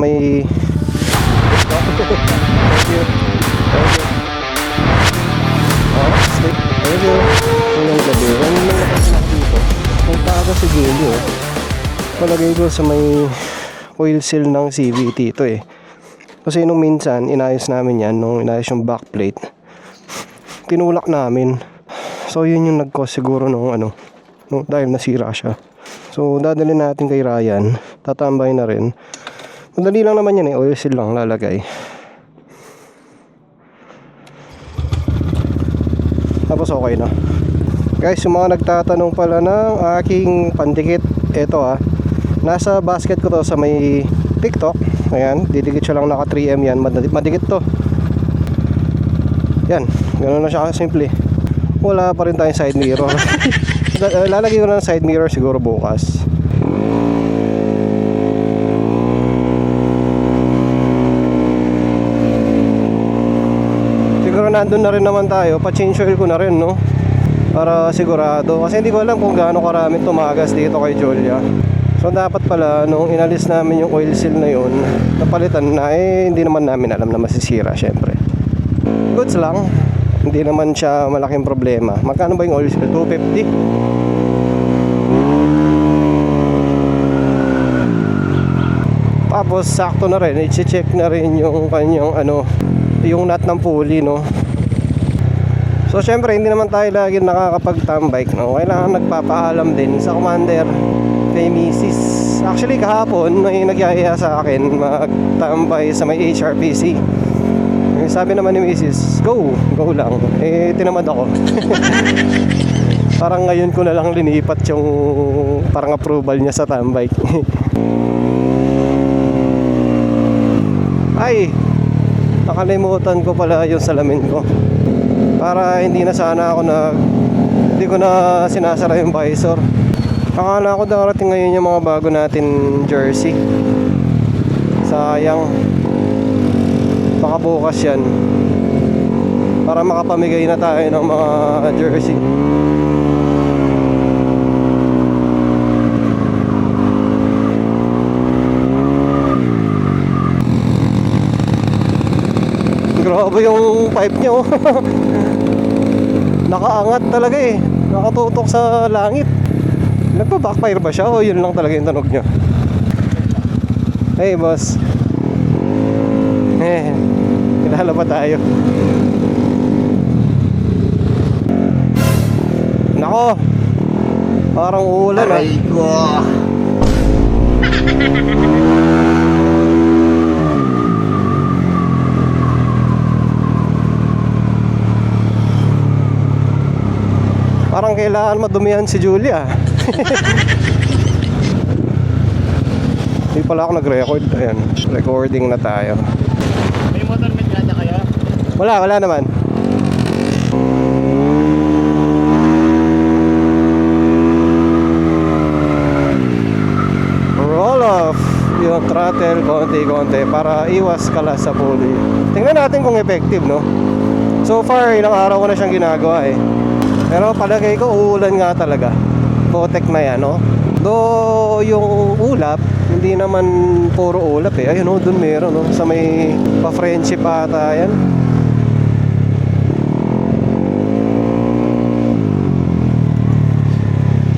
may thank you. Thank you. Ngayong gabi, ano naman nakasnak dito? Punta ka si Julio. Palagay ko sa may oil seal ng CVT ito eh. Kasi nung minsan, inayos namin yan, nung inayos yung backplate, tinulak namin. So yun yung nag-cause siguro nung dahil nasira siya. So dadalhin natin kay Ryan, tatambay na rin. Madali lang naman yan eh, oil seal lang lalagay. Tapos okay na. Guys, yung mga nagtatanong pala ng aking pandikit, eto nasa basket ko to sa may TikTok. Ayan, didikit siya lang, naka 3M yan, madikit to. Yan, ganoon na siya kasimple. Wala pa rin tayong side mirror. Lalagay ko na ng side mirror siguro bukas. Siguro nandun na rin naman tayo, pa-change oil ko na rin, no? Para sigurado, kasi hindi ko alam kung gaano karami tumagas dito kay Julia. So dapat pala nung inalis namin yung oil seal na yun, napalitan na, hindi naman namin alam na masisira syempre. Goods lang, hindi naman siya malaking problema. Magkano ba yung oil seal? 250. Tapos sakto na rin, i-check na rin yung kanyang yung nut ng pulley, no? So syempre hindi naman tayo lagi nakakapag-tambike, no? Kailangan nagpapaalam din sa commander kay Mrs. Actually kahapon may nagyaya sa akin magtambay sa may HRPC. Sabi naman ni Mrs. Go lang. Tinamad ako. Parang ngayon ko na lang linipat yung parang approval niya sa tambike. Ay, nakalimutan ko pala yung salamin ko. Para hindi na sana ako hindi ko na sinasara yung visor. Akala ko darating ngayon yung mga bago natin jersey. Sayang. Baka bukas yan, para makapamigay na tayo ng mga jersey. Grabe yung pipe nyo. Nakaangat talaga eh, nakatutok sa langit. Nagpa-backfire ba siya o yun lang talaga yung tunog nyo? Hey boss, kilala pa tayo. Nako, parang uulan Aray ko. Parang kailangan madumihan si Julia. Hindi pala ako nag-record. Ayan, recording na tayo. May motor metrada kaya? Wala naman. Roll off yung throttle konti-konti para iwas kalas sa pulley. Tingnan natin kung effective, no? So far, ilang araw ko na siyang ginagawa eh. Pero palagay ko uulan nga talaga. Botek na yan, no? Do yung ulap, hindi naman puro ulap eh. Ayun, dun meron, no? Sa may pa-friendship ata yan.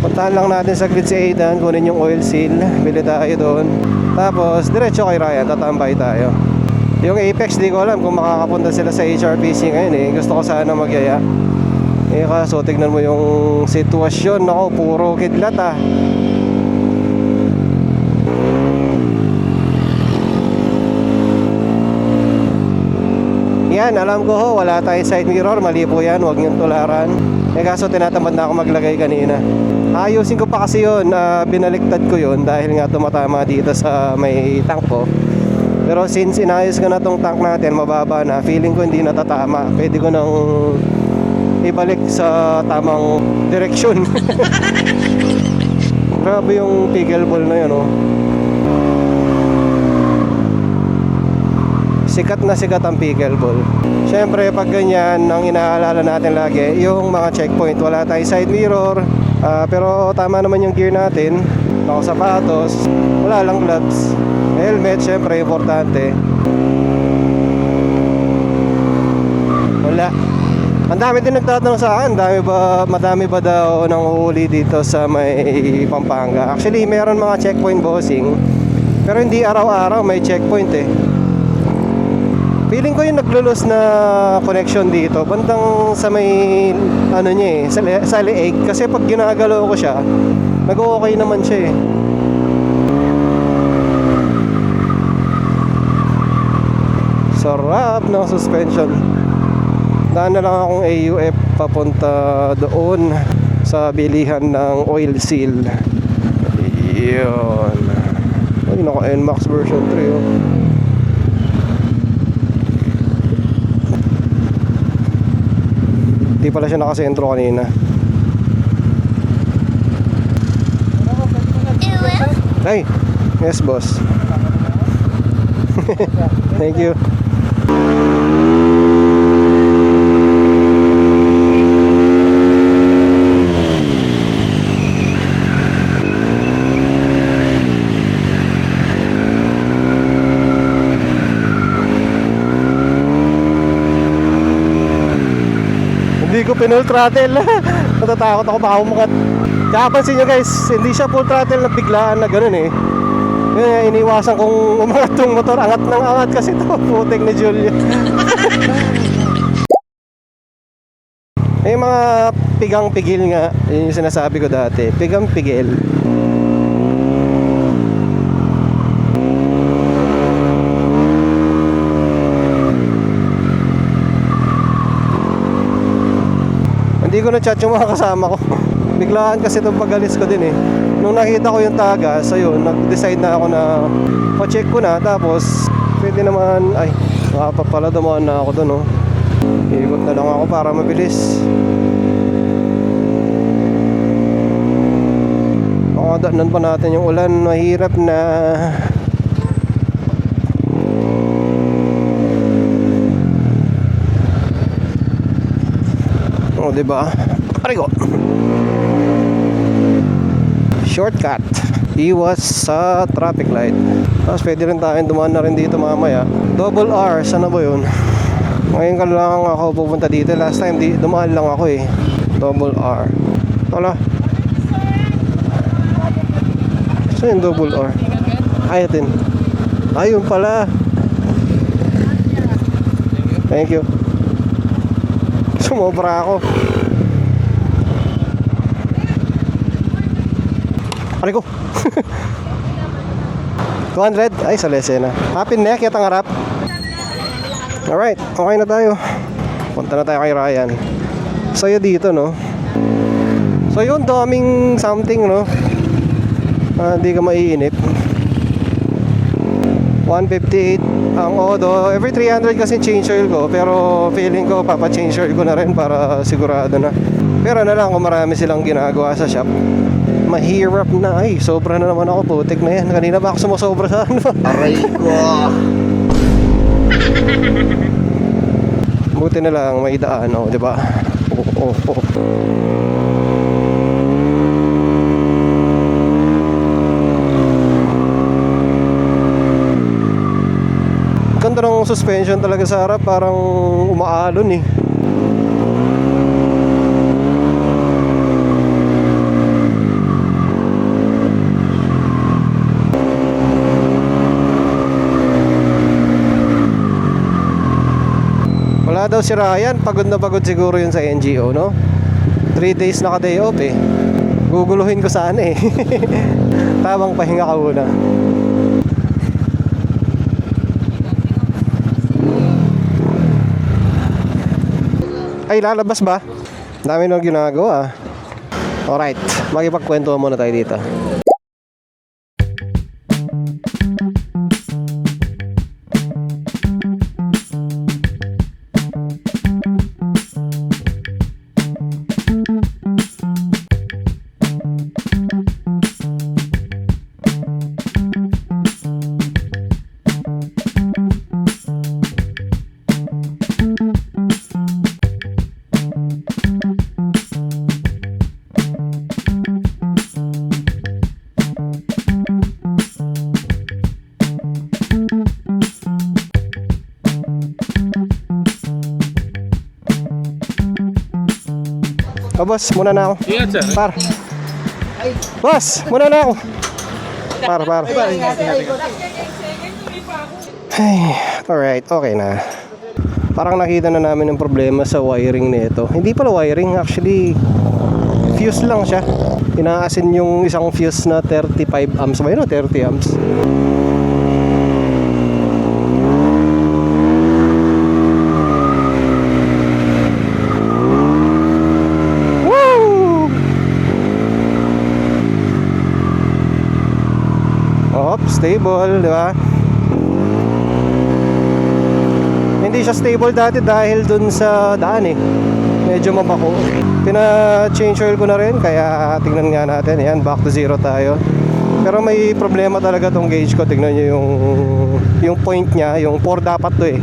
Puntahan lang natin saglit si Aidan, kunin yung oil seal, bili tayo doon. Tapos diretso kay Ryan, tatambay tayo. Yung Apex, di ko alam kung makakapunta sila sa HRPC ngayon eh. Gusto ko sana magyaya. Kaso tignan mo yung sitwasyon. Ako, puro kidlat Yan, alam ko ho, wala tayong side mirror. Mali po yan, huwag niyong tularan. Kaso tinatamad na ako maglagay kanina. Ayusin ko pa kasi yun, binaliktad ko yun dahil nga tumatama dito sa may tank ko. Pero since inayos ko na tong tank natin, mababa na, feeling ko hindi natatama. Pwede ko nang ibalik sa tamang direksyon. Grabe yung pickleball na yun, oh. Sikat na sikat ang pickleball. Siyempre pag ganyan, ang inaalala natin lagi yung mga checkpoint. Wala tayong side mirror, pero tama naman yung gear natin, nakasapatos, wala lang gloves. Helmet, syempre, importante. Wala. Ang dami din nagtatanong sa akin, madami ba daw nang uhuli dito sa may Pampanga. Actually, meron mga checkpoint bossing, pero hindi araw-araw may checkpoint eh. Feeling ko yung naglulus na connection dito bandang sa may ano niya eh, sa leeg, kasi pag ginagalaw ko siya, nag-okay naman siya eh. Sarap ng suspension. Daan na lang akong AUF papunta doon sa bilihan ng oil seal. Yun. Ay, naka NMAX version 3 oh. Di pala siya nakasentro kanina. Ay, yes boss. Thank you. Hindi ko pinul throttle. Natatakot ako baka umangat. Kaya pansin nyo guys, hindi siya full throttle na biglaan na ganun eh. Kaya iniwasan kong umangat tong motor. Angat ng angat kasi to. Putik ni Julia. Yung mga pigang-pigil nga, yun yung sinasabi ko dati. Pigang-pigil. Hindi ko na-chat yung mga kasama ko. Biglaan kasi itong pag-alis ko din eh. Nung nakita ko yung tagas, ayun, nag-decide na ako na pa-check ko na. Tapos, pwede naman, ay, makapapala dumaan na ako doon, oh. Ikot na lang ako para mabilis. Makadaanan pa natin yung ulan, mahirap na. O, diba? Parigo. Shortcut. Iwas sa traffic light. Tapos pwede rin tayong dumaan na rin dito mamaya. Double R, sana ba yun? Ngayon ka lang ako pupunta dito. Last time dumaan lang ako eh. Double R. Wala. Saan yung double R? Ayatin. Ayun pala. Thank you. Sumobra ako. Pari ko. 200. Ay, sa lesena. Happy neck, yatang harap. Alright, okay na tayo. Punta na tayo kay Ryan. Sa'yo dito, no? So yun, daming something, no? Hindi ka maiinip. 158 ang odo. Every 300 kasi change oil ko. Pero feeling ko papa-change oil ko na rin para sigurado na. Pero na lang kung marami silang ginagawa sa shop. Mahirap na. Ay, sobra na naman ako. Putik na yan. Kanina ba ako sumusobra sa ano? Aray ko. Buti na lang may daan, oh, di ba? Oh. Ganda ng suspension talaga sa harap, parang umaalon eh. Wala daw si Ryan, pagod na pagod siguro yun sa NGO, no? 3 days naka-day off eh. Guguluhin ko sana eh. Tamang pahinga ka muna. Ay, lalabas ba? Dami nang ginagawa. Alright, makipagkwento muna tayo dito. boss, muna na ako. Ingat sir. Par. Boss, muna na ako. Par. Ay, alright, okay na. Parang nakita na namin yung problema sa wiring nito. Hindi pala wiring, actually fuse lang siya. Inaasin yung isang fuse na 35 amps ba yun o 30 amps? Woo! Stable, di ba? Hindi siya stable dati dahil dun sa daan eh. Medyo mabako. Pina-change oil ko na rin, kaya tingnan nga natin. Ayan, back to zero tayo. Pero may problema talaga tong gauge ko. Tingnan nyo yung point niya. Yung 4 dapat to eh.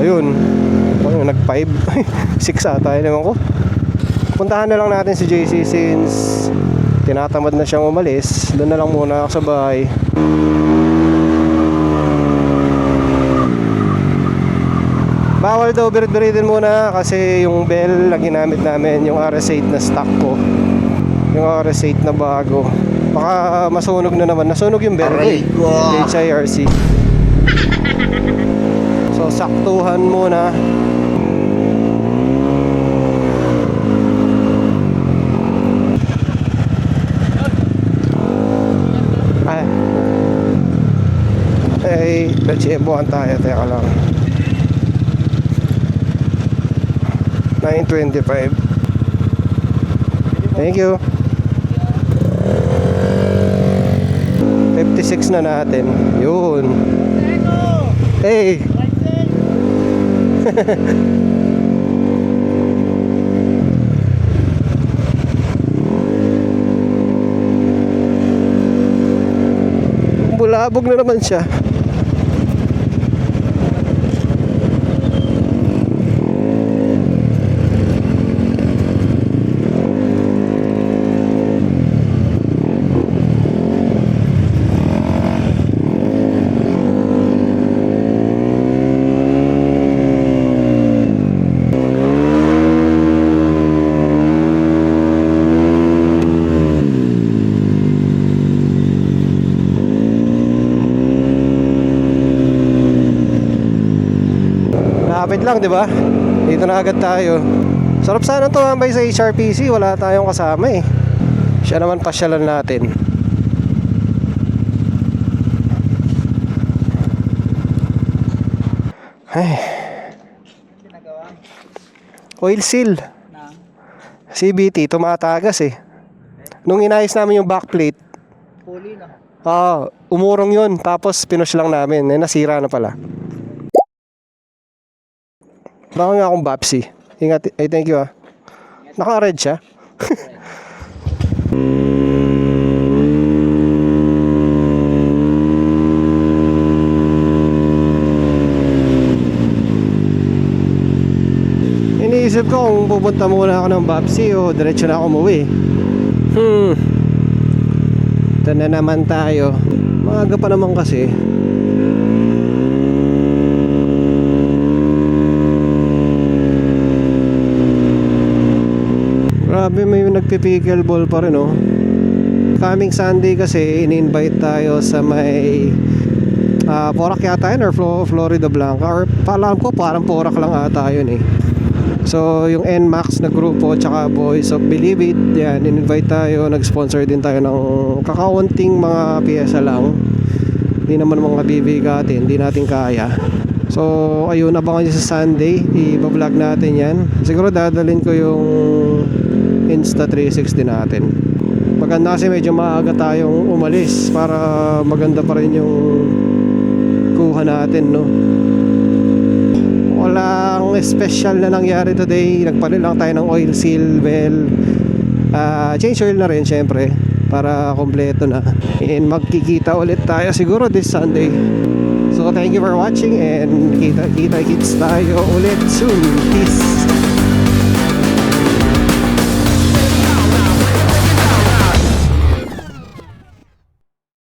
Ayun. Ayun, nag 5 6 ata, ewan ko. Puntahan na lang natin si JC since tinatamad na siyang umalis. Doon na lang muna ako sa bahay. Bawal daw birit-biritin muna kasi yung bell na ginamit namin, yung RS8 na stock ko, yung RS8 na bago, baka masunog na naman. Nasunog yung bell ko eh, HIRC. So saktuhan muna. Ay, let's-ebuhan tayo, teka lang. 9:25. Thank you. 56 na natin. Yun. Hey. Bulabog na naman siya. Lapit lang, di ba? Dito na agad tayo. Sarap sana tumambay sa HRPC, wala tayong kasama eh. Siya naman pasyalan natin. Ay. Oil seal. CBT, tumatagas eh. Nung inayos namin yung backplate, umurong yun. Tapos pinush lang namin. Nasira na pala. Baka nga akong Bapsi. Ingat. Ay, thank you ah. Naka-red siya. Iniisip ko kung pupunta muna ako ng Bapsi o diretso na ako umuwi. Ito na naman tayo. Maaga pa naman kasi. Grabe, may nagpipickleball ball pa rin oh. Coming Sunday kasi in-invite tayo sa may Porac yata yun or Florida Blanca, or palam ko parang Porac lang ata yun eh. So yung NMAX na grupo tsaka Boys of Believe It, yan, in-invite tayo. Nag-sponsor din tayo ng kakaunting mga piyesa lang. Hindi naman mga bibigatin, hindi natin kaya. So ayun, abangan nyo sa Sunday, i-vlog natin yan. Siguro dadalhin ko yung Insta 360 natin. Maganda kasi medyo maaga tayong umalis para maganda pa rin yung kuha natin, no? Walang special na nangyari today. Nagpalit lang tayo ng oil seal, bell, change oil na rin syempre para kompleto na. And magkikita ulit tayo siguro this Sunday. So thank you for watching and kita-kits tayo ulit soon. Peace.